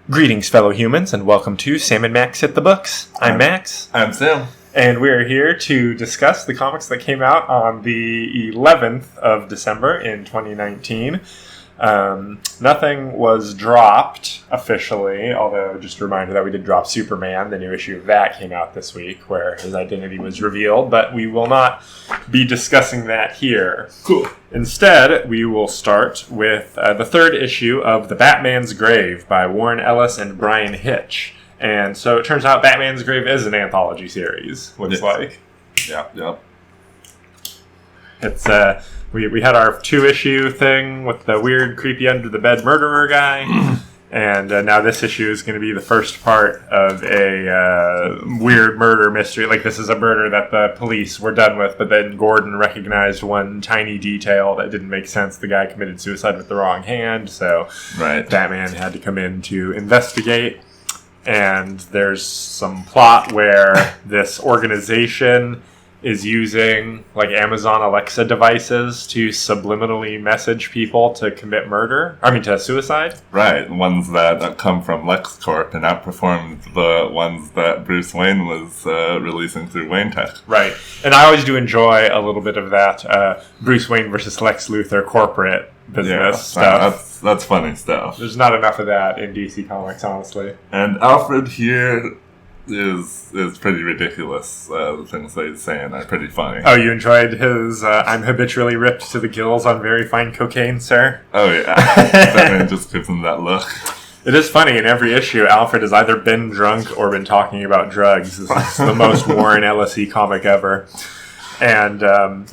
Greetings, fellow humans, and welcome to Sam and Max Hit the Books. I'm Max. I'm Sam. And we're here to discuss the comics that came out on the 11th of December in 2019. Nothing was dropped officially, although just a reminder that we did drop Superman. The new issue of that came out this week, where his identity was revealed, but we will not be discussing that here. Cool. Instead, we will start with the third issue of The Batman's Grave by Warren Ellis and Brian Hitch. And so it turns out Batman's Grave is an anthology series, looks like. Yep. It's we had our 2-issue thing with the weird, creepy under-the-bed murderer guy, and now this issue is going to be the first part of a weird murder mystery. Like, this is a murder that the police were done with, but then Gordon recognized one tiny detail that didn't make sense. The guy committed suicide with the wrong hand, so Batman had to come in to investigate. And there's some plot where this organization is using like Amazon Alexa devices to subliminally message people to commit to suicide. Right, ones that come from LexCorp and outperformed the ones that Bruce Wayne was releasing through Wayne Tech. Right, and I always do enjoy a little bit of that Bruce Wayne versus Lex Luthor corporate business stuff. That's funny stuff. There's not enough of that in DC Comics, honestly. And Alfred here is pretty ridiculous. The things that he's saying are pretty funny. Oh, you enjoyed his I'm habitually ripped to the gills on very fine cocaine, sir? Oh, yeah. Batman just gives him that look. It is funny, in every issue, Alfred has either been drunk or been talking about drugs. This is the most Warren Ellis-y comic ever. And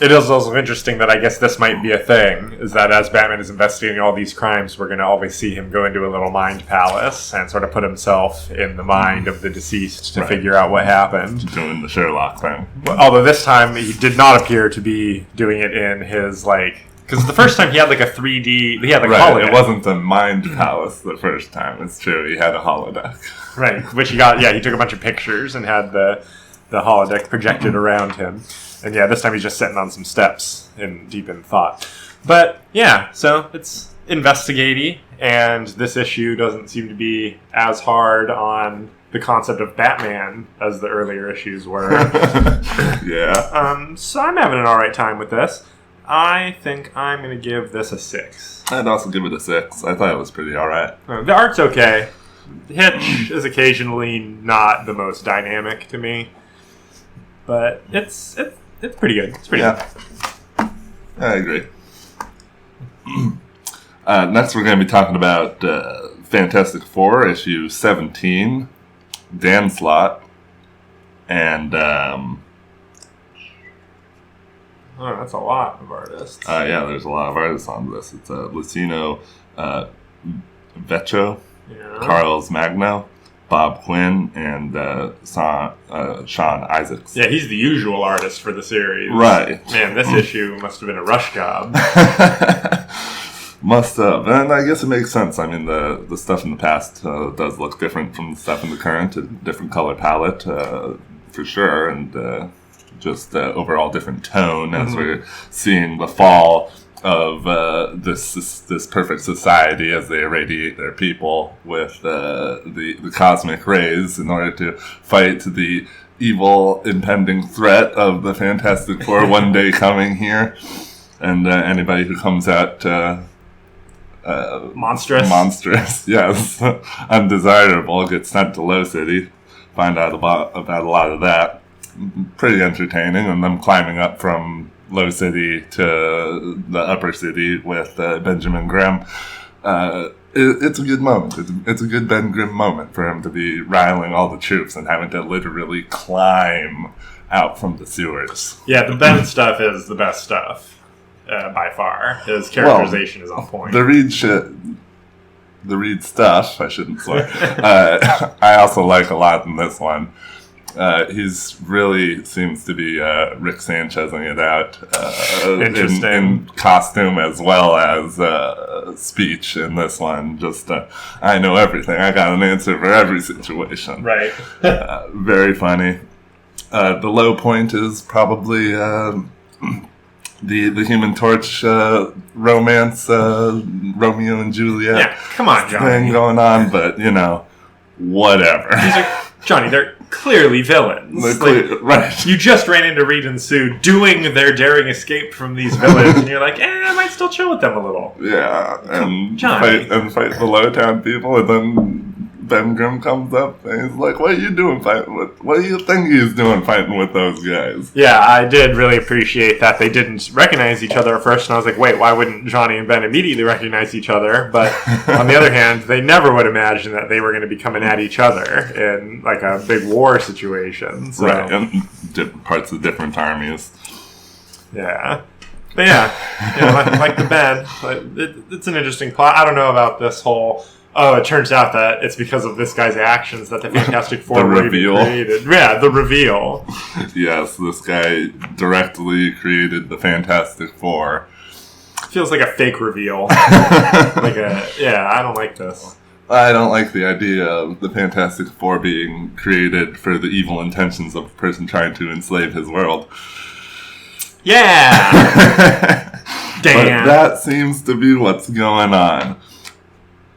it is also interesting that I guess this might be a thing, is that as Batman is investigating all these crimes, we're going to always see him go into a little mind palace and sort of put himself in the mind of the deceased to figure out what happened. Doing the Sherlock thing. Although this time he did not appear to be doing it in his, because the first time he had like a 3D, he had holodeck. It wasn't the mind palace the first time, it's true, he had a holodeck. Right, which he took a bunch of pictures and had the holodeck projected around him. And yeah, this time he's just sitting on some steps deep in thought. But yeah, so it's investigative, and this issue doesn't seem to be as hard on the concept of Batman as the earlier issues were. Yeah. So I'm having an alright time with this. I think I'm going to give this a 6. I'd also give it a 6. I thought it was pretty alright. The art's okay. Hitch is occasionally not the most dynamic to me, but it's pretty good. It's pretty good. I agree. Next, we're going to be talking about Fantastic Four, issue 17, Dan Slott, and that's a lot of artists. there's a lot of artists on this. It's Lucino Vecchio, Carlos Magno, Bob Quinn, and Sean Isaacs. Yeah, he's the usual artist for the series. Right. Man, this issue must have been a rush job. Must have. And I guess it makes sense. I mean, the stuff in the past does look different from the stuff in the current. A different color palette, for sure, and just overall different tone as we're seeing the fall of this perfect society as they irradiate their people with the cosmic rays in order to fight the evil impending threat of the Fantastic Four one day coming here. And anybody who comes out monstrous, yes, undesirable, gets sent to Low City. Find out about a lot of that. Pretty entertaining, and them climbing up from Low City to the Upper City with Benjamin Grimm. It's a good moment. It's a good Ben Grimm moment for him to be riling all the troops and having to literally climb out from the sewers. Yeah, the Ben stuff is the best stuff by far. His characterization is on point. The Reed stuff, I shouldn't swear. I also like a lot in this one. He's really seems to be Rick Sanchezing it out in costume as well as speech in this one. Just, I know everything. I got an answer for every situation. Right. Very funny. The low point is probably the Human Torch romance, Romeo and Juliet. Yeah, come on, Johnny. Thing going on, but whatever. Johnny, they're clearly villains. Right. You just ran into Reed and Sue doing their daring escape from these villains, and you're like, I might still chill with them a little. Yeah, and Johnny. fight the Lowtown people, and then Ben Grimm comes up and he's like, "What are you doing fighting with? What do you think he's doing fighting with those guys?" Yeah, I did really appreciate that they didn't recognize each other at first, and I was like, wait, why wouldn't Johnny and Ben immediately recognize each other? But on the other hand, they never would imagine that they were going to be coming at each other in like a big war situation. So. Right, and parts of different armies. Yeah. But like the Ben, it's an interesting plot. I don't know about this whole... Oh, it turns out that it's because of this guy's actions that the Fantastic Four were created. Yeah, the reveal. Yes, this guy directly created the Fantastic Four. Feels like a fake reveal. I don't like this. I don't like the idea of the Fantastic Four being created for the evil intentions of a person trying to enslave his world. Yeah! Damn. But that seems to be what's going on.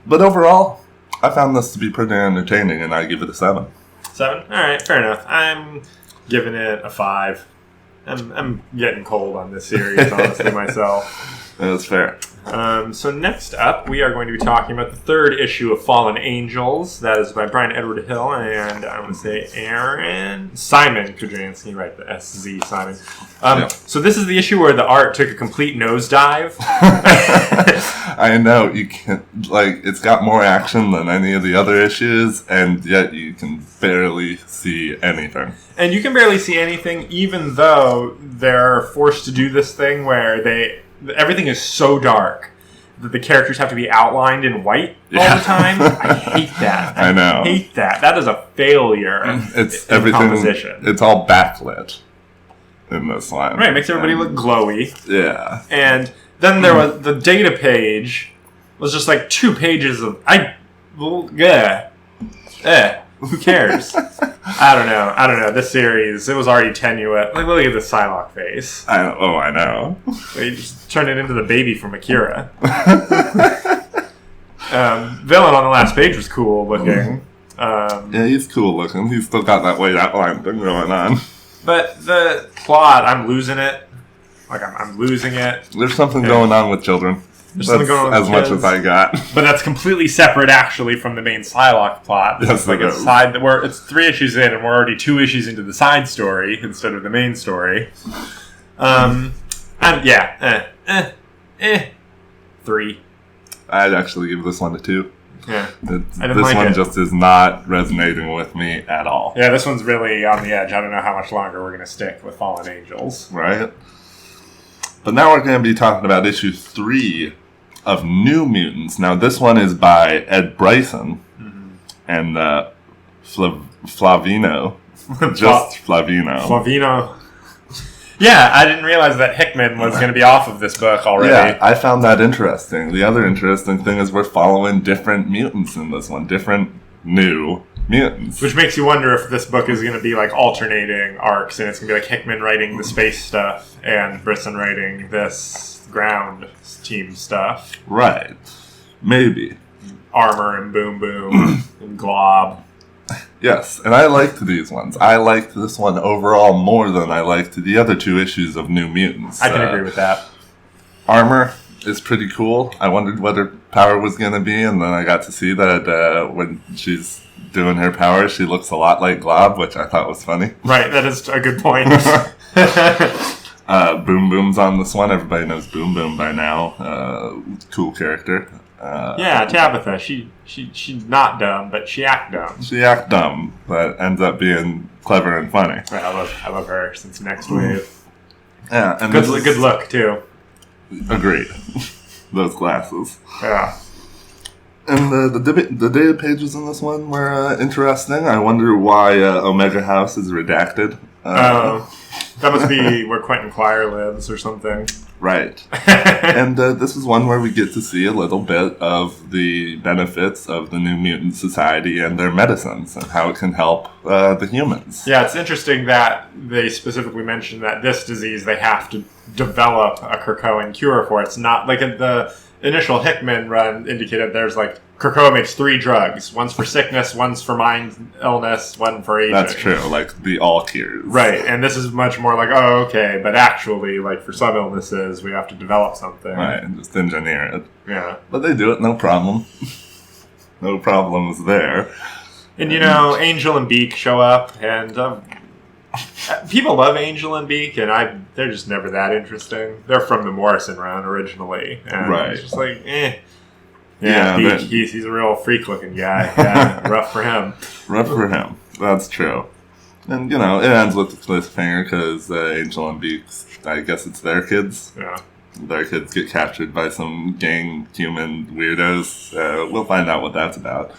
But overall, I found this to be pretty entertaining, and I give it a 7. 7? Alright, fair enough. I'm giving it a 5. I'm getting cold on this series, honestly, myself. That's fair. So next up, we are going to be talking about the 3rd issue of Fallen Angels. That is by Brian Edward Hill and I want to say Simon Kudranski, right? The SZ Simon. So this is the issue where the art took a complete nosedive. I know you can it's got more action than any of the other issues, and yet you can barely see anything. And you can barely see anything, even though they're forced to do this thing where everything is so dark that the characters have to be outlined in white all the time. I hate that. I know. Hate that. That is a failure. It's in everything. Composition. It's all backlit in this line. Right, it makes everybody look glowy. Yeah. And then there was the data page was just like 2 pages of who cares? I don't know. This series, it was already tenuous. Like, look at the Psylocke face. I know. They just turned it into the baby from Akira. Villain on the last page was cool looking. Yeah, he's cool looking. He's still got that white outline thing going on. But the plot, I'm losing it. Like, I'm losing it. There's something going on with children. There's something going on with kids. Much as I got. But that's completely separate, actually, from the main Psylocke plot. This is like a side... It's 3 issues in, and we're already 2 issues into the side story instead of the main story. 3. I'd actually give this one a 2. Yeah. This one just is not resonating with me at all. Yeah, this one's really on the edge. I don't know how much longer we're going to stick with Fallen Angels. Right? But now we're going to be talking about issue 3 of New Mutants. Now, this one is by Ed Bryson and Flavino. Just Flavino. Flavino. Yeah, I didn't realize that Hickman was going to be off of this book already. Yeah, I found that interesting. The other interesting thing is we're following different mutants in this one. Different new mutants. Which makes you wonder if this book is going to be like alternating arcs, and it's going to be like Hickman writing the space stuff and Brisson writing this ground team stuff. Right. Maybe. Armor and Boom Boom and Glob. Yes, and I liked these ones. I liked this one overall more than I liked the other 2 issues of New Mutants. I can agree with that. Armor is pretty cool. I wondered what her power was going to be, and then I got to see that when she's doing her power, she looks a lot like Glob, which I thought was funny. Right, that is a good point. Boom Boom's on this one. Everybody knows Boom Boom by now. Cool character. Yeah, Tabitha. She's not dumb, but she act dumb. She act dumb, but ends up being clever and funny. Right, I love her since Next Wave. Yeah, and good look too. Agreed. Those glasses. Yeah. And the data pages in this one were interesting. I wonder why Omega House is redacted. That must be where Quentin Quire lives or something. Right. And this is one where we get to see a little bit of the benefits of the New Mutant Society and their medicines and how it can help the humans. Yeah, it's interesting that they specifically mentioned that this disease they have to develop a Krakoan cure for. It's not like the initial Hickman run indicated there's like Krakoa makes 3 drugs. One's for sickness, one's for mind illness, one for aging. That's true, like the all cures. Right, and this is much more like, oh, okay, but actually, like for some illnesses, we have to develop something. Right, and just engineer it. Yeah. But they do it, no problem. No problems there. And Angel and Beak show up, and people love Angel and Beak, and they're just never that interesting. They're from the Morrison run originally, and it's just like, eh. Yeah, Beak, he's a real freak-looking guy. Yeah, rough for him. Rough for him. That's true. And, it ends with a cliffhanger because Angel and Beak, I guess it's their kids. Yeah. Their kids get captured by some gang human weirdos. We'll find out what that's about.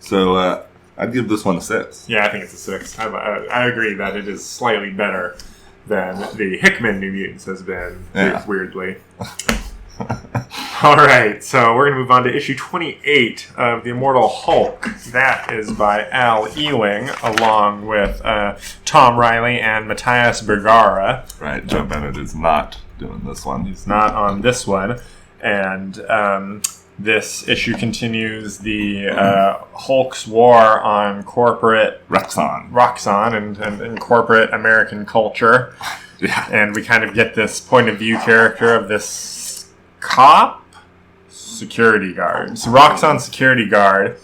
So, I'd give this one a 6. Yeah, I think it's a 6. I agree that it is slightly better than the Hickman New Mutants has been, weirdly. All right, so we're going to move on to issue 28 of The Immortal Hulk. That is by Al Ewing, along with Tom Riley and Matthias Bergara. Right, Joe Bennett is not doing this one. He's not on this one. And this issue continues the Hulk's war on corporate... Roxxon and corporate American culture. Yeah. And we kind of get this point of view character of this cop? Security guard. So Roxxon security guard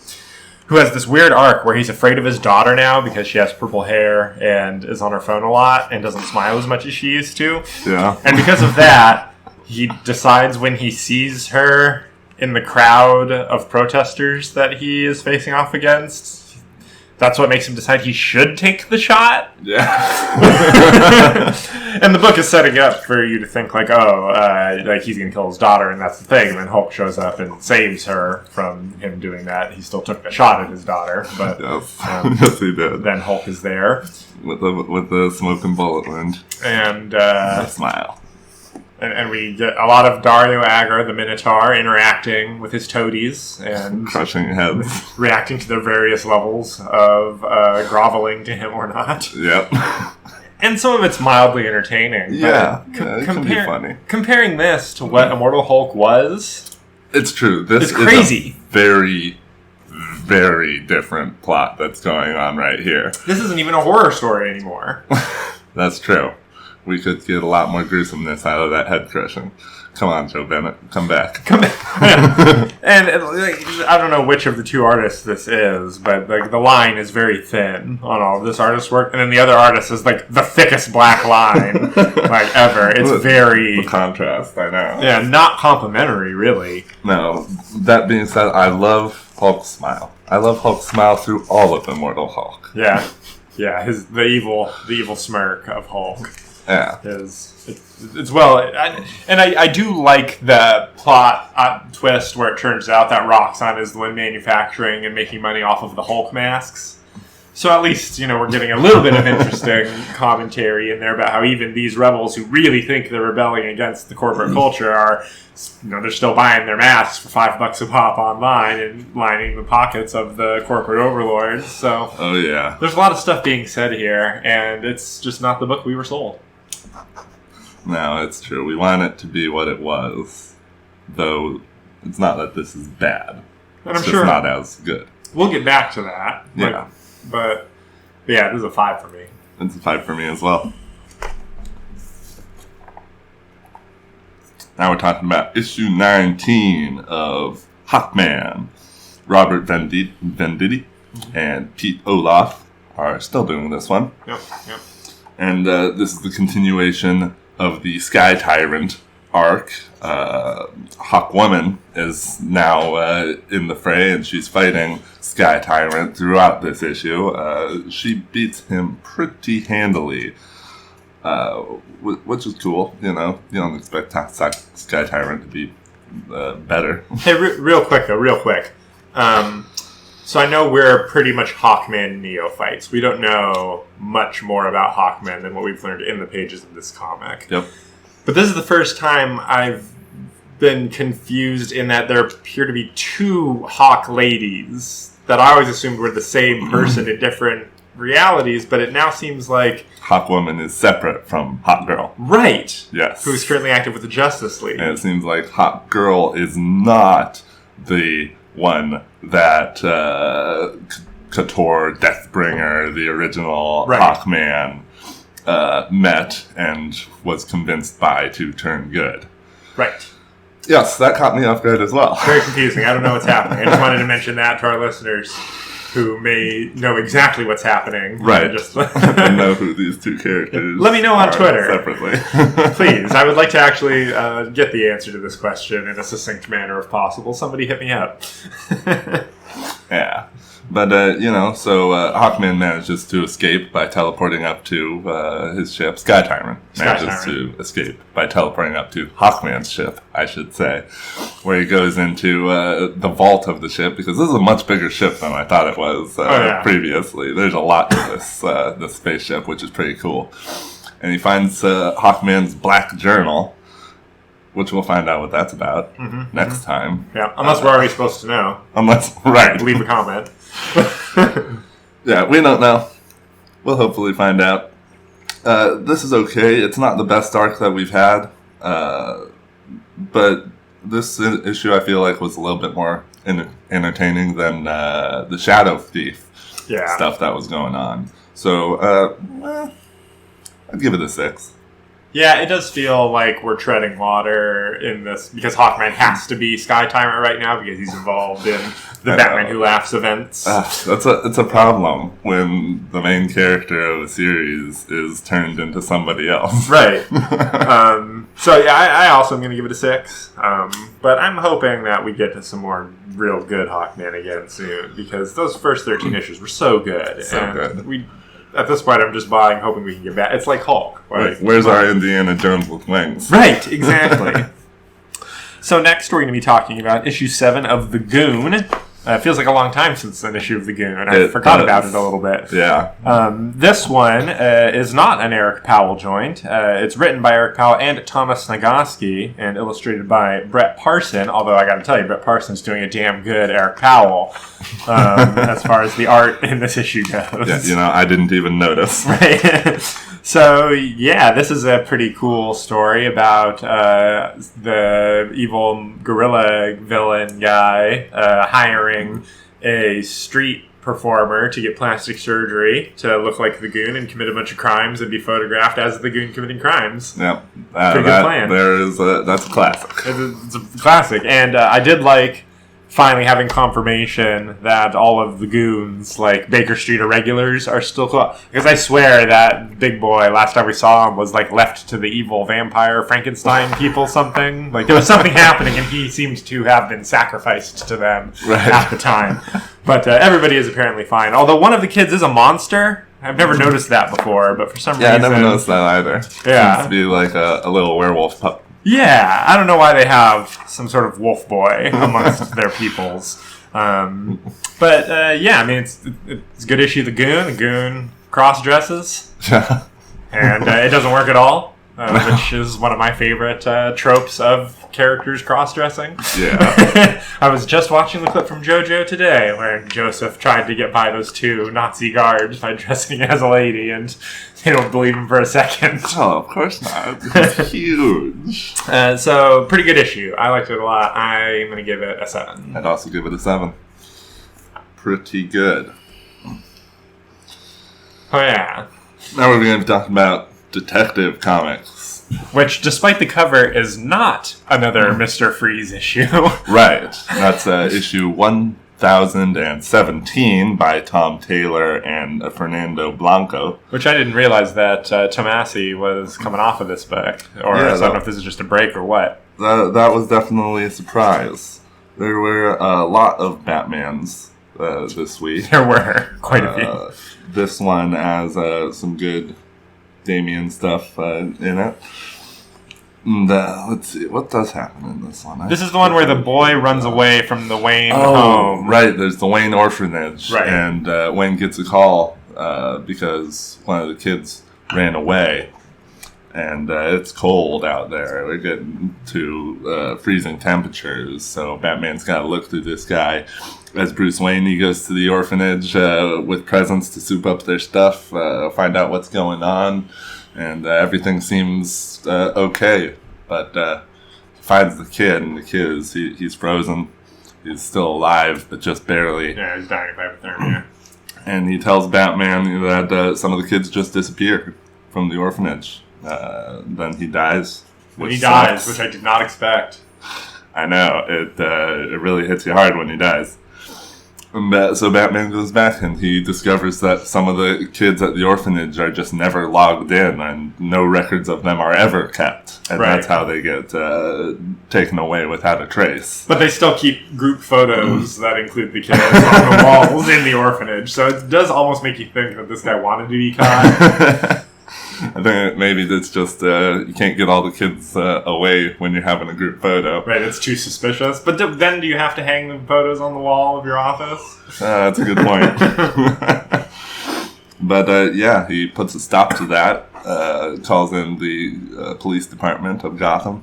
who has this weird arc where he's afraid of his daughter now because she has purple hair and is on her phone a lot and doesn't smile as much as she used to. Yeah. And because of that, he decides when he sees her in the crowd of protesters that he is facing off against, that's what makes him decide he should take the shot. Yeah. And the book is setting up for you to think like, like he's going to kill his daughter and that's the thing. And then Hulk shows up and saves her from him doing that. He still took the shot at his daughter, but yes, yes he did. Then Hulk is there. With the smoking bullet wound. And a smile. And we get a lot of Dario Agro, the Minotaur, interacting with his toadies and crushing heads, reacting to their various levels of groveling to him or not. Yep. And some of it's mildly entertaining. Yeah, it can be funny. Comparing this to what Immortal Hulk was, it's true. This is crazy. A very, very different plot that's going on right here. This isn't even a horror story anymore. That's true. We could get a lot more gruesomeness out of that head crushing. Come on, Joe Bennett. Come back. And I don't know which of the two artists this is, but like the line is very thin on all of this artist's work. And then the other artist is like the thickest black line like ever. It's very... The contrast, I know. Yeah, not complimentary, really. No. That being said, I love Hulk's smile. I love Hulk's smile through all of Immortal Hulk. Yeah. Yeah, the evil smirk of Hulk. Yeah, it's well, I do like the plot twist where it turns out that Roxxon is the one manufacturing and making money off of the Hulk masks. So at least we're getting a little bit of interesting commentary in there about how even these rebels who really think they're rebelling against the corporate culture are, they're still buying their masks for $5 a pop online and lining the pockets of the corporate overlords. So oh yeah, there's a lot of stuff being said here, and it's just not the book we were sold. No, it's true. We want it to be what it was, though it's not that this is bad. And it's just not as good. We'll get back to that. Yeah. But yeah, this is a 5 for me. It's a 5 for me as well. Now we're talking about issue 19 of Hawkman. Robert Venditti and Pete Olaf are still doing this one. Yep. And this is the continuation of the Sky Tyrant arc. Hawkwoman is now in the fray, and she's fighting Sky Tyrant throughout this issue. She beats him pretty handily, which is cool. You don't expect Sky Tyrant to be better. Hey, real quick. So I know we're pretty much Hawkman neophytes. We don't know much more about Hawkman than what we've learned in the pages of this comic. Yep. But this is the first time I've been confused in that there appear to be two Hawk ladies that I always assumed were the same person in different realities, but it now seems like Hawkwoman is separate from Hawkgirl. Right. Yes. Who's currently active with the Justice League. And it seems like Hawkgirl is not the one that Couture, Deathbringer, the original Hawkman, met and was convinced by to turn good. Right. Yes, that caught me off guard as well. Very confusing. I don't know what's happening. I just wanted to mention that to our listeners who may know exactly what's happening. Right. Just and know who these two characters Let me know on Twitter. Separately. Please. I would like to actually get the answer to this question in a succinct manner if possible. Somebody hit me up. Yeah. But, so Hawkman manages to escape by teleporting up to his ship. Sky Tyrant manages to escape by teleporting up to Hawkman's ship, I should say, where he goes into the vault of the ship, because this is a much bigger ship than I thought it was previously. There's a lot to this spaceship, which is pretty cool. And he finds Hawkman's black journal, which we'll find out what that's about next time. Yeah, unless we're already supposed to know. Right. Leave a comment. Yeah, we don't know. We'll hopefully find out. This is okay. It's not the best arc that we've had. But this issue, I feel like, was a little bit more entertaining than the Shadow Thief stuff that was going on. So, I'd give it a 6. Yeah, it does feel like we're treading water in this, because Hawkman has to be Sky Tyrant right now because he's involved in the Batman Who Laughs events. It's a problem when the main character of a series is turned into somebody else. Right. So yeah, I also am going to give it a 6. But I'm hoping that we get to some more real good Hawkman again soon, because those first 13 issues were so good. Good. At this point, I'm just buying, hoping we can get back. It's like Hulk. Like, where's our Indiana Jones with wings? Right, exactly. So next, we're going to be talking about issue 7 of The Goon. It feels like a long time since an issue of The Goon, and I forgot about it a little bit. Yeah. This one is not an Eric Powell joint. It's written by Eric Powell and Thomas Nagosky, and illustrated by Brett Parson, although I got to tell you, Brett Parson's doing a damn good Eric Powell as far as the art in this issue goes. Yeah, I didn't even notice. Right. So, yeah, this is a pretty cool story about the evil gorilla villain guy hiring a street performer to get plastic surgery to look like the Goon and commit a bunch of crimes and be photographed as the Goon committing crimes. Yep. Pretty good plan. That's a classic. It's a classic. And I did like finally having confirmation that all of the Goons, like Baker Street irregulars, are still cool. Because I swear that big boy, last time we saw him, was like left to the evil vampire Frankenstein people something. Like there was something happening and he seemed to have been sacrificed to them at the time. But everybody is apparently fine. Although one of the kids is a monster. I've never noticed that before, but for some reason... Yeah, I never noticed that either. Yeah. Seems to be like a little werewolf pup. Yeah, I don't know why they have some sort of wolf boy amongst their peoples. But yeah, I mean, it's a good issue of The Goon. The Goon cross-dresses. And it doesn't work at all, which is one of my favorite tropes of characters cross-dressing. Yeah. I was just watching the clip from JoJo today where Joseph tried to get by those two Nazi guards by dressing as a lady, and they don't believe him for a second. Oh, of course not. It's huge. So, pretty good issue. I liked it a lot. I'm going to give it a 7. I'd also give it a 7. Pretty good. Oh, yeah. Now we're going to be talking about Detective Comics. Which, despite the cover, is not another Mr. Freeze issue. Right. That's issue 1017 by Tom Taylor and Fernando Blanco. Which I didn't realize that Tomasi was coming off of this book. Or I don't know if this is just a break or what. That was definitely a surprise. There were a lot of Batmans this week. There were quite a few. This one has some good Damian stuff in it. And, let's see, what does happen in this one? This is the one where the boy runs away from the Wayne home. Right, there's the Wayne orphanage. Right. And Wayne gets a call because one of the kids ran away. and it's cold out there. We're getting to freezing temperatures, so Batman's got to look through this guy. As Bruce Wayne, he goes to the orphanage with presents to soup up their stuff, find out what's going on, and everything seems okay. But he finds the kid, and the kid he's frozen. He's still alive, but just barely. Yeah, he's dying of hypothermia. And he tells Batman that some of the kids just disappeared from the orphanage. Then he dies. Which I did not expect. I know. It really hits you hard when he dies. And so Batman goes back and he discovers that some of the kids at the orphanage are just never logged in and no records of them are ever kept. And that's how they get taken away without a trace. But they still keep group photos that include the kids on the walls in the orphanage. So it does almost make you think that this guy wanted to be caught. I think maybe it's just you can't get all the kids away when you're having a group photo. Right, it's too suspicious. But then do you have to hang the photos on the wall of your office? That's a good point. But yeah, he puts a stop to that, calls in the police department of Gotham.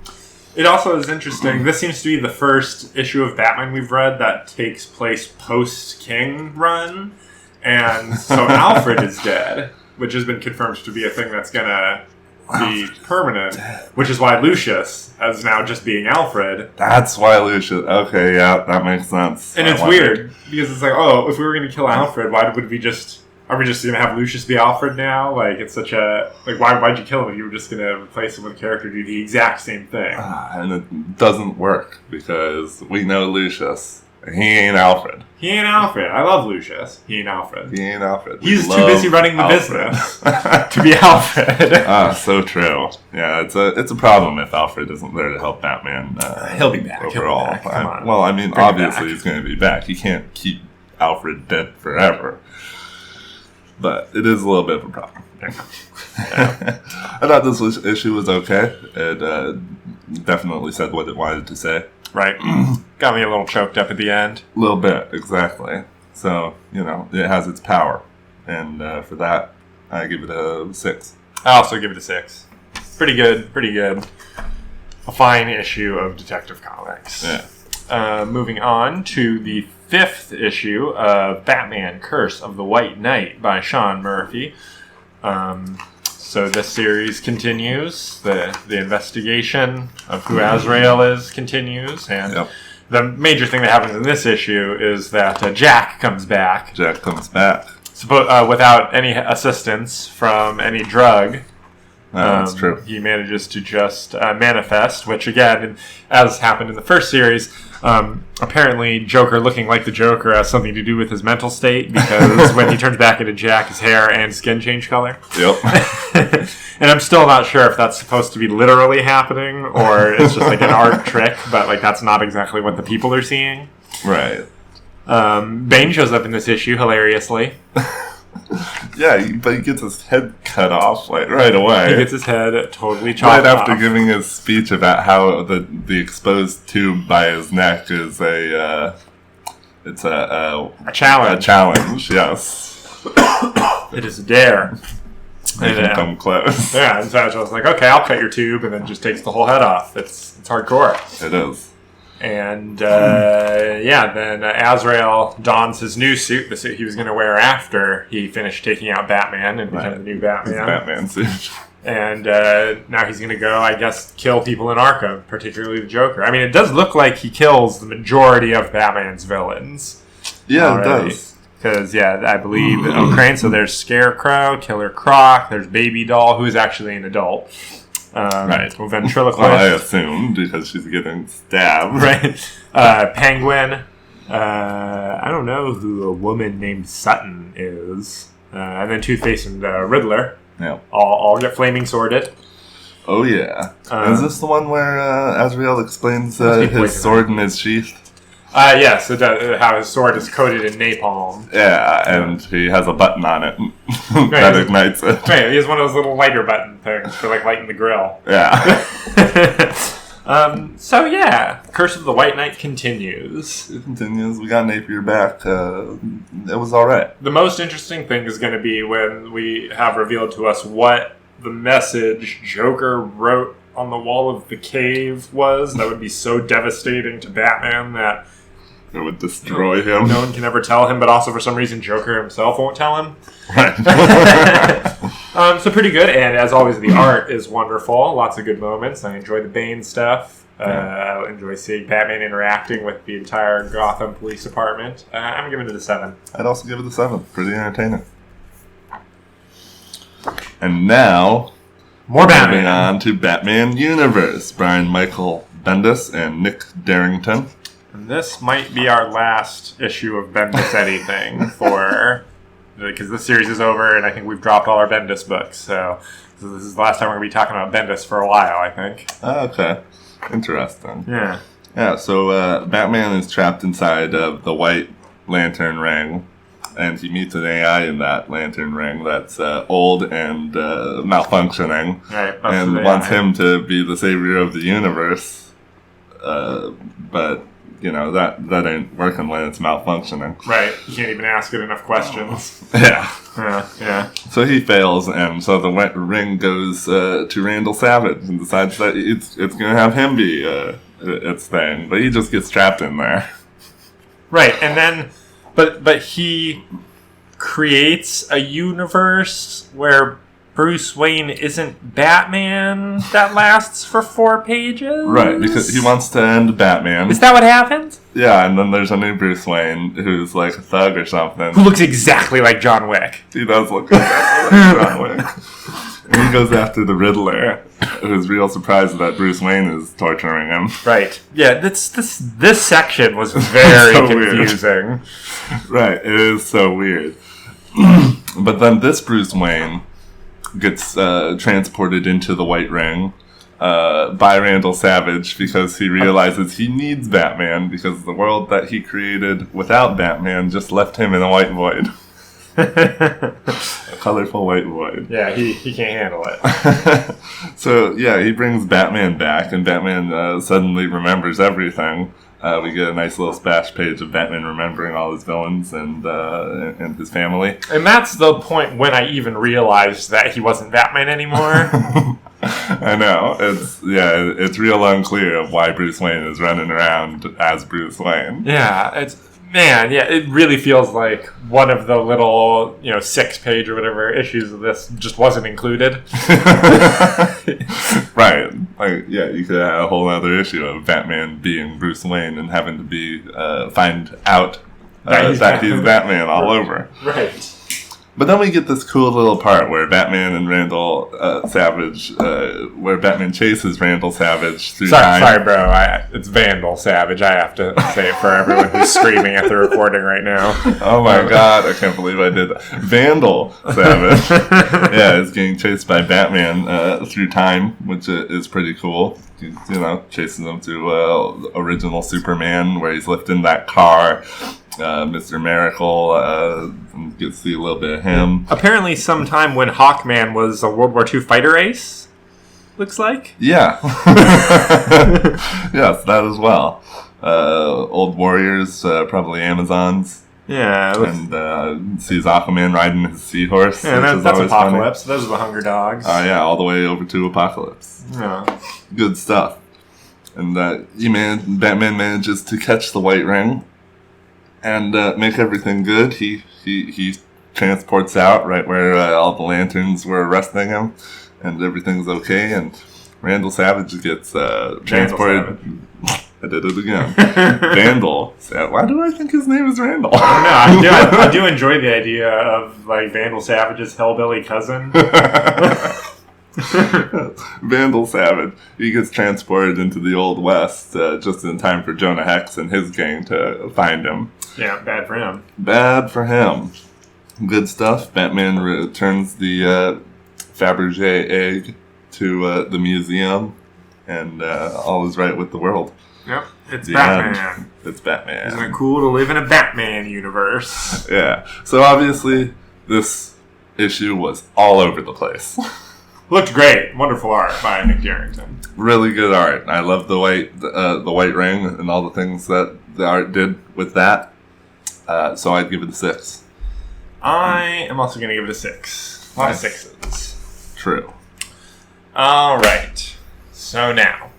It also is interesting. This seems to be the first issue of Batman we've read that takes place post-King run. And so Alfred is dead, which has been confirmed to be a thing that's going to be permanent, which is why Lucius is now just being Alfred. That's why Lucius... Okay, yeah, that makes sense. And it's weird, because it's like, oh, if we were going to kill Alfred, why would we just... Are we just going to have Lucius be Alfred now? Like, it's such a... Like, why'd you kill him if you were just going to replace him with a character who do the exact same thing? And it doesn't work, because we know Lucius. He ain't Alfred. He ain't Alfred. I love Lucius. He ain't Alfred. He ain't Alfred. He's too busy running the business to be Alfred. So true. Yeah, it's a problem if Alfred isn't there to help Batman. He'll be back. Overall. He'll be back. Come on. Well, I mean, obviously he's going to be back. You can't keep Alfred dead forever. But it is a little bit of a problem. Yeah. I thought this issue was okay. It definitely said what it wanted to say. Right. Got me a little choked up at the end. A little bit, exactly. So, it has its power. And for that, I give it a 6. I also give it a 6. Pretty good. A fine issue of Detective Comics. Yeah. Moving on to the 5th issue of Batman Curse of the White Knight by Sean Murphy. So this series continues. The investigation of who Azrael is continues. And the major thing that happens in this issue is that Jack comes back. Without any assistance from any drug. That's true. He manages to just manifest, which again, as happened in the first series, apparently Joker looking like the Joker has something to do with his mental state, because when he turns back into Jack, his hair and skin change color. Yep. And I'm still not sure if that's supposed to be literally happening, or it's just like an art trick, but like that's not exactly what the people are seeing. Right. Bane shows up in this issue, hilariously. Yeah, but he gets his head cut off right away. He gets his head totally chopped off. Right after off. giving his speech about how the exposed tube by his neck is a challenge. A challenge, yes. It is a dare. They can come close. Yeah, and so I was like, okay, I'll cut your tube, and then just takes the whole head off. It's hardcore. It is. And, then Azrael dons his new suit, the suit he was going to wear after he finished taking out Batman and become the new Batman. His Batman suit. And now he's going to go, I guess, kill people in Arkham, particularly the Joker. I mean, it does look like he kills the majority of Batman's villains. Yeah, already. It does. Because, I believe, Crane, so there's Scarecrow, Killer Croc, there's Baby Doll, who's actually an adult. Right. Ventriloquist. Well, I assumed, because she's getting stabbed. Right. Penguin. I don't know who a woman named Sutton is. And then Two-Face and Riddler. Yeah. All get flaming sworded. Oh, yeah. Is this the one where Azrael explains his sword in his sheath? Yes, it does, how his sword is coated in napalm. Yeah, and he has a button on it that ignites it. Right, he has one of those little lighter button things for lighting the grill. Yeah. Curse of the White Knight continues. It continues. We got Napier back. It was all right. The most interesting thing is going to be when we have revealed to us what the message Joker wrote on the wall of the cave was. That would be so devastating to Batman that it would destroy him. No one can ever tell him, but also for some reason Joker himself won't tell him. Right. So pretty good, and as always, the art is wonderful. Lots of good moments. I enjoy the Bane stuff. I enjoy seeing Batman interacting with the entire Gotham Police Department. I'm giving it a 7. I'd also give it a 7. Pretty entertaining. And now, more Batman. Moving on to Batman Universe. Brian Michael Bendis and Nick Darrington. And this might be our last issue of Bendis anything for... Because this series is over, and I think we've dropped all our Bendis books. So this is the last time we're going to be talking about Bendis for a while, I think. Okay. Interesting. Yeah. Yeah, so Batman is trapped inside of the White Lantern Ring, and he meets an AI in that Lantern Ring that's old and malfunctioning, right, and wants him to be the savior of the universe. But, you know, that ain't working when it's malfunctioning. Right, you can't even ask it enough questions. Yeah. So he fails, and so the ring goes to Randall Savage and decides that it's going to have him be its thing, but he just gets trapped in there. Right, and then, but he creates a universe where Bruce Wayne isn't Batman that lasts for 4 pages? Right, because he wants to end Batman. Is that what happened? Yeah, and then there's a new Bruce Wayne who's like a thug or something. Who looks exactly like John Wick. He does look exactly like John Wick. And he goes after the Riddler, who's real surprised that Bruce Wayne is torturing him. Right. Yeah, this section was very so confusing. Weird. Right, it is so weird. But then this Bruce Wayne gets transported into the White Ring by Randall Savage because he realizes he needs Batman because the world that he created without Batman just left him in a white void. A colorful white void. Yeah, he can't handle it. So, yeah, he brings Batman back, and Batman suddenly remembers everything. We get a nice little splash page of Batman remembering all his villains and his family. And that's the point when I even realized that he wasn't Batman anymore. I know. It's real unclear of why Bruce Wayne is running around as Bruce Wayne. Yeah, it really feels like one of the little, 6-page or whatever issues of this just wasn't included. Right. Like, yeah, you could have a whole other issue of Batman being Bruce Wayne and having to be find out that he's Batman all over. Right. But then we get this cool little part where Batman and Randall Savage, where Batman chases Randall Savage through time. Sorry, bro. It's Vandal Savage. I have to say it for everyone who's screaming at the recording right now. Oh my god, I can't believe I did that. Vandal Savage, yeah, is getting chased by Batman through time, which is pretty cool. Chasing them to original Superman, where he's lifting that car. Mr. Miracle, get to see a little bit of him. Apparently sometime when Hawkman was a World War II fighter ace, looks like. Yeah. Yes, that as well. Old warriors, probably Amazons. Yeah. And sees Aquaman riding his seahorse. Yeah, that's Apocalypse. Funny. Those are the Hunger Dogs. Yeah, all the way over to Apocalypse. Yeah. Good stuff. And Batman manages to catch the White Ring and make everything good. He transports out right where all the lanterns were arresting him, and everything's okay. And Randall Savage gets transported. I did it again. Vandal. Why do I think his name is Randall? I don't know. I do enjoy the idea of like Vandal Savage's hellbilly cousin. Vandal Savage. He gets transported into the Old West just in time for Jonah Hex and his gang to find him. Yeah, bad for him. Bad for him. Good stuff. Batman returns the Fabergé egg to the museum, and all is right with the world. Yep, it's Batman. End. It's Batman. Isn't it cool to live in a Batman universe? Yeah. So obviously, this issue was all over the place. Looked great. Wonderful art by Nick Darrington. Really good art. I love the white ring and all the things that the art did with that. So I'd give it a 6. I am also going to give it a 6. A lot of 6s. True. All right. So now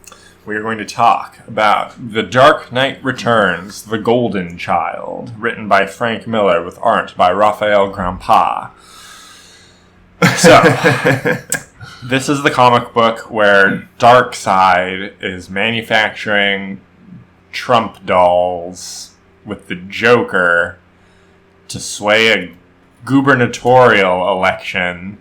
we are going to talk about The Dark Knight Returns, The Golden Child, written by Frank Miller with art by Raphael Grandpa. So, this is the comic book where Darkseid is manufacturing Trump dolls with the Joker to sway a gubernatorial election.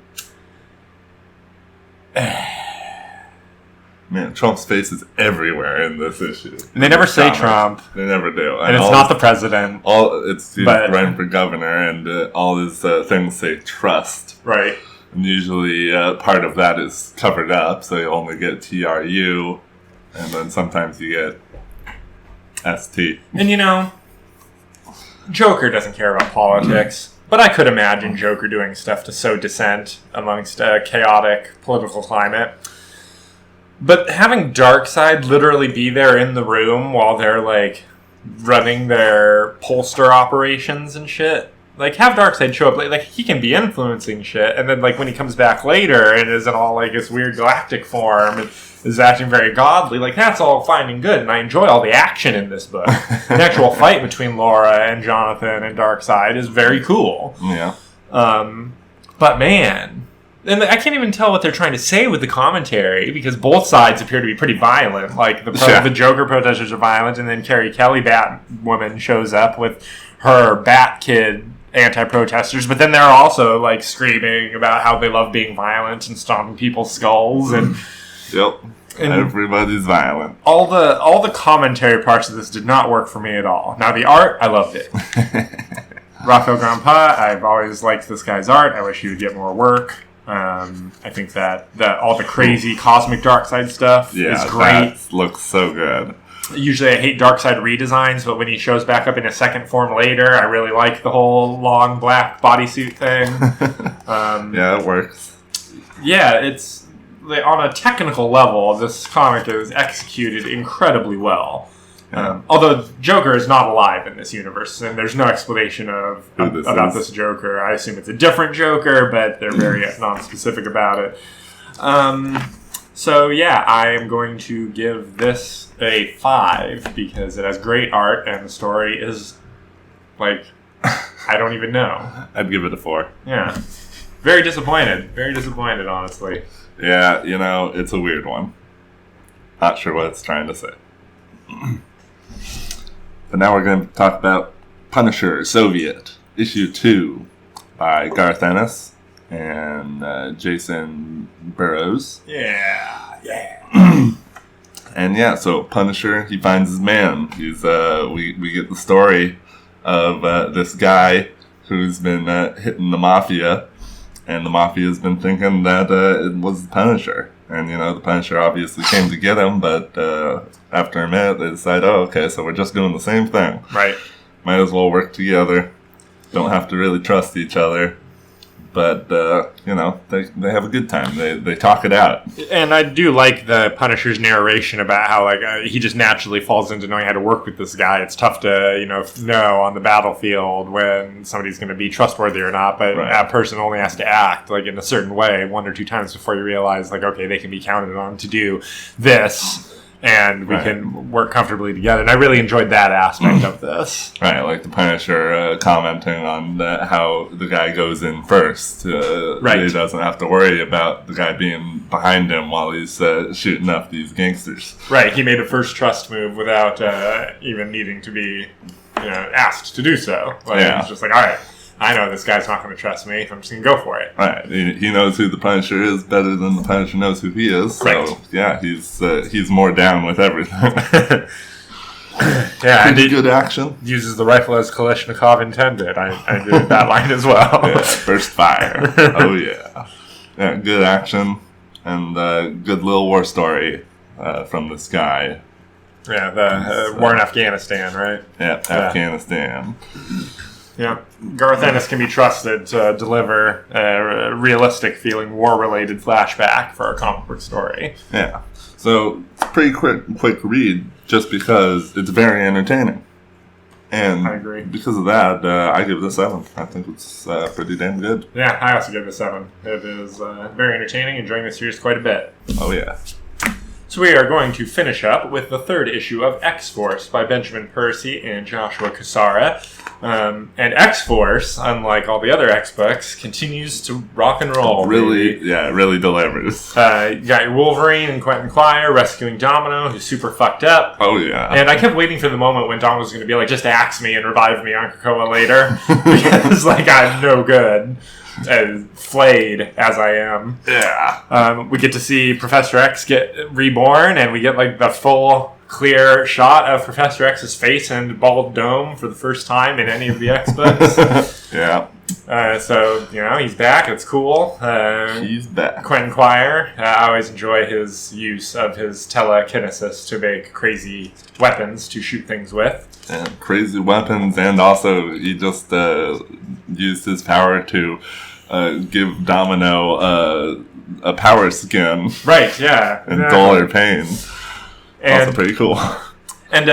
Man, Trump's face is everywhere in this issue. And they never say Trump. They never do. And it's not the president. He's running for governor, and all his things say trust. Right. And usually part of that is covered up, so you only get TRU, and then sometimes you get ST. And Joker doesn't care about politics, but I could imagine Joker doing stuff to sow dissent amongst a chaotic political climate. But having Darkseid literally be there in the room while they're, running their pollster operations and shit. Have Darkseid show up. He can be influencing shit, and then, when he comes back later and is in all, this weird galactic form and is acting very godly, that's all fine and good, and I enjoy all the action in this book. The actual fight between Laura and Jonathan and Darkseid is very cool. Yeah. But, man... And I can't even tell what they're trying to say with the commentary, because both sides appear to be pretty violent. The Joker protesters are violent, and then Carrie Kelly, Batwoman, shows up with her Bat Kid anti-protesters, but then they're also, screaming about how they love being violent and stomping people's skulls. And Yep. And everybody's violent. All the commentary parts of this did not work for me at all. Now, the art, I loved it. Raphael Grandpa, I've always liked this guy's art. I wish he would get more work. I think that all the crazy cosmic Darkseid stuff is great. That looks so good. Usually I hate Darkseid redesigns, but when he shows back up in a second form later, I really like the whole long black bodysuit thing. Yeah, it works. Yeah, it's on a technical level, this comic is executed incredibly well. Although Joker is not alive in this universe, and there's no explanation about this Joker. I assume it's a different Joker, but they're very non-specific about it. So yeah, I am going to give this a 5 because it has great art and the story is I don't even know. I'd give it a 4. Yeah. Very disappointed, honestly. Yeah, it's a weird one. Not sure what it's trying to say. But now we're going to talk about Punisher Soviet, issue 2 by Garth Ennis and Jason Burrows. Yeah. And so Punisher, he finds his man. He's we get the story of this guy who's been hitting the mafia, and the mafia's been thinking that it was the Punisher. And, the Punisher obviously came to get him, but after a minute, they decide, okay, so we're just doing the same thing. Right. Might as well work together. Don't have to really trust each other. But, they have a good time. They talk it out. And I do like the Punisher's narration about how, he just naturally falls into knowing how to work with this guy. It's tough to, know on the battlefield when somebody's going to be trustworthy or not, but that person only has to act, in a certain way 1 or 2 times before you realize, okay, they can be counted on to do this. And we can work comfortably together. And I really enjoyed that aspect of this. Right, like the Punisher commenting on how the guy goes in first. Right. He doesn't have to worry about the guy being behind him while he's shooting up these gangsters. Right, he made a first trust move without even needing to be asked to do so. He's just all right, I know this guy's not going to trust me. I'm just going to go for it. Right. He knows who the Punisher is better than the Punisher knows who he is. So, right. Yeah, he's more down with everything. Yeah, and good action. Uses the rifle as Kalashnikov intended. I did that line as well. Yeah, burst fire. Oh, yeah. Yeah, good action and good little war story from this guy. Yeah, the war in Afghanistan, right? Yeah, Afghanistan. Yeah, Garth Ennis can be trusted to deliver a realistic-feeling war-related flashback for a comic book story. Yeah, so it's a pretty quick read just because it's very entertaining. And I agree. because of that, I give it a 7. I think it's pretty damn good. Yeah, I also give it a 7. It is very entertaining, enjoying the series quite a bit. Oh, yeah. So we are going to finish up with the 3rd issue of X-Force by Benjamin Percy and Joshua Cassara. And X-Force, unlike all the other X-Books, continues to rock and roll. Really, yeah, it really delivers. You got your Wolverine and Quentin Quire rescuing Domino, who's super fucked up. Oh, yeah. And I kept waiting for the moment when Domino was going to be like, just axe me and revive me on Krakoa later. Because, like, I'm no good. As flayed as I am. Yeah. We get to see Professor X get reborn, and we get like the full clear shot of Professor X's face and bald dome for the first time in any of the X books. Yeah. So, he's back. It's cool. He's back. Quentin Quire. I always enjoy his use of his telekinesis to make crazy weapons to shoot things with. And crazy weapons, and also he just used his power to give Domino a power skin. Right, yeah. And dull her pain. And, also pretty cool. And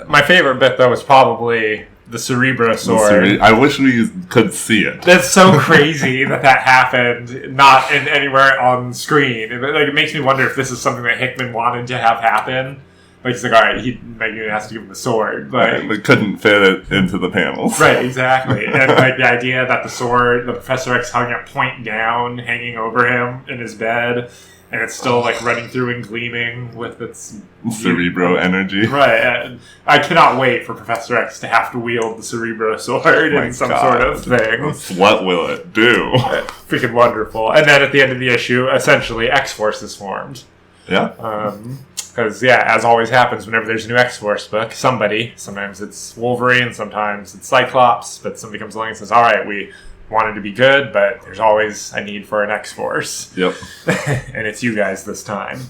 my favorite bit, though, was probably the Cerebro sword. I wish we could see it. That's so crazy that happened, not anywhere on screen. It makes me wonder if this is something that Hickman wanted to have happen. Like, he's like, all right, he has to give him the sword. Like, we couldn't fit it into the panels. Right, exactly. And, like, the idea that the Professor X hung it point down, hanging over him in his bed, and it's still, like, running through and gleaming with its... Cerebro energy. Right. And I cannot wait for Professor X to have to wield the Cerebro sword in some sort of thing. What will it do? Freaking wonderful. And then at the end of the issue, essentially, X-Force is formed. Yeah. Because, as always happens whenever there's a new X-Force book, sometimes it's Wolverine, sometimes it's Cyclops, but somebody comes along and says, all right, we wanted to be good, but there's always a need for an X-Force. Yep. And it's you guys this time.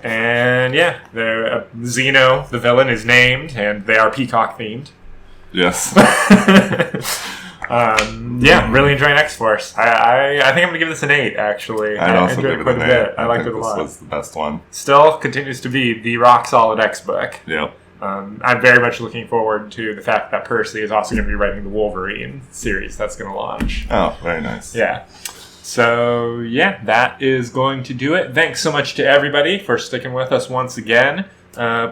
And, Xeno, the villain, is named, and they are peacock-themed. Yes. Really enjoying X-Force. I think I'm going to give this an 8, actually. I'd also give it an 8. I liked it a lot. This was the best one. Still continues to be the rock-solid X-book. Yep. I'm very much looking forward to the fact that Percy is also going to be writing the Wolverine series that's going to launch. Oh, very nice. Yeah. So, that is going to do it. Thanks so much to everybody for sticking with us once again.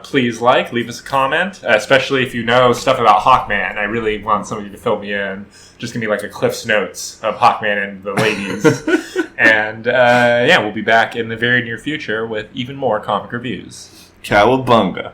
Please leave us a comment, especially if you know stuff about Hawkman. I really want somebody to fill me in. Just going to be like a Cliff's Notes of Hawkman and the ladies. And, we'll be back in the very near future with even more comic reviews. Cowabunga.